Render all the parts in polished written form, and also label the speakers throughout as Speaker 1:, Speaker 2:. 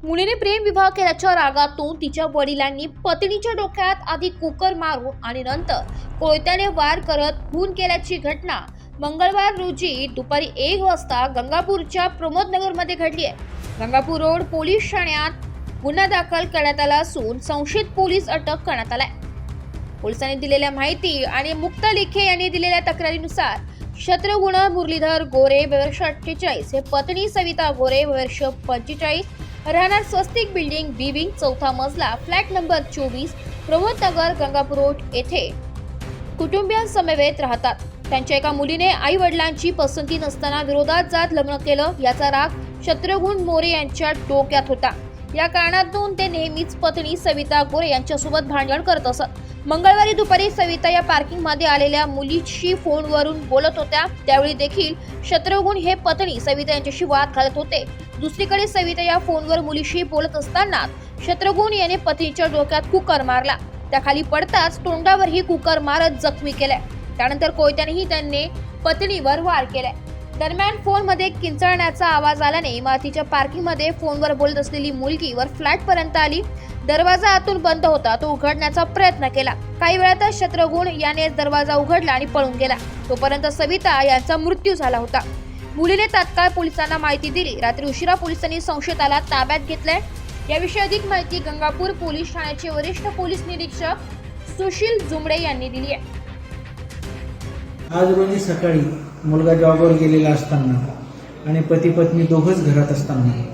Speaker 1: मुलीने प्रेम विवाह केल्याच्या रागातून तिच्या वडिलांनी पत्नीच्या डोक्यात आधी कुकर मारून आणि नंतर कोयत्याने वार करत खून केल्याची घटना मंगळवार रोजी दुपारी 1 वाजता गंगापूरच्या प्रमोदनगरमध्ये घडली आहे। गंगापूर रोड पोलीस ठाण्यात गुन्हा दाखल करण्यात आला असून संशयित पोलीस अटक करण्यात आलाय। पोलिसांनी दिलेल्या माहिती आणि मुक्ता लिखे यांनी दिलेल्या तक्रारीनुसार शत्रुघ्न मुरलीधर गोरे वर्ष 48 हे पत्नी सविता गोरे वर्ष 45 राहणार स्वस्तिक बिल्डिंग बी विंग 4था मजला फ्लॅट नंबर 24 प्रमोदनगर गंगापूर रोड येथे कुटुंबियांसमवेत राहतात। त्यांच्या एका मुलीने आई वडिलांची पसंती नसताना विरोधात जात लग्न केलं याचा राग शत्रुघ्न मोरे यांच्या डोक्यात होता। या कारणातून ते नेहमीच पत्नी सविता गोरे यांच्यासोबत भांडण करत असत। मंगळवारी दुपारी सविता या पार्किंग मध्ये आलेल्या मुलीशी फोनवरून बोलत होत्या, त्यावेळी देखील शत्रुघ्न हे पत्नी सविता यांच्याशी वाद घालत होते। दुसरीकडे सविता या फोनवर मुलीशी बोलत असताना शत्रुघ्न याने पत्नीच्या डोक्यात कुकर मारला। त्या खाली पडताच तोंडावरही कुकर मारत जखमी केले। त्यानंतर कोयत्यानेही त्यांनी पत्नीवर वार केले। दरम्यान फोनमध्ये किंचाळण्याचा आवाज आल्याने इमारतीच्या पार्किंगमध्ये फोनवर बोलत असलेली मुलगी वर फ्लॅट पर्यंत आली। दरवाजा आतून बंद होता, तो उघडण्याचा प्रयत्न केला। काही वेळातच शत्रुघ्न याने दरवाजा उघडला आणि पळून गेला। तोपर्यंत सविता यांचा मृत्यू झाला होता। मुलीने तात्काळ पोलिसांना माहिती दिली। रात्री उशिरा पोलिसांनी संशयिताला ताब्यात घेतले। याविषयी अधिक माहिती गंगापूर पोलीस ठाण्याचे वरिष्ठ पोलीस निरीक्षक सुशील जुमडे यांनी दिली आहे।
Speaker 2: आज रोजी सकाळी मुलगा जॉबवर गेलेला असताना आणि पती पत्नी दोघंच घरात असताना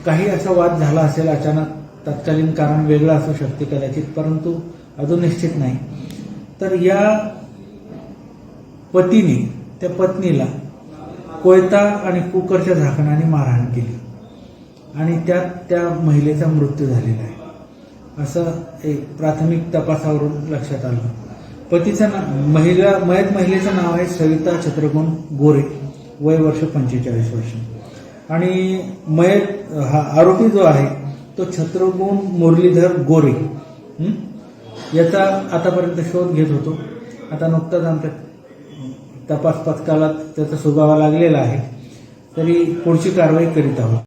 Speaker 2: काही असा वाद झाला असेल। अचानक तत्कालीन कारण वेगळं असू शकते कदाचित, परंतु अजून निश्चित नाही। तर या पतीने त्या पत्नीला कोयता आणि कुकरच्या झाकणाने मारहाण केली आणि त्यात त्या महिलेचा मृत्यू झालेला आहे, असं एक प्राथमिक तपासावरून लक्षात आलं। पतीचं मयत महिलेचं नाव आहे सविता शत्रुघ्न गोरे, वय वर्ष 45 वर्ष, आणि मयत हा आरोपी जो आहे तो शत्रुघ्न मुरलीधर गोरे याचा आतापर्यंत शोध घेत होतो। आता नुकताच आमच्या तपास पथकाला त्याचा सुगावा लागलेला आहे, तरी पुढची कारवाई करीत आहोत।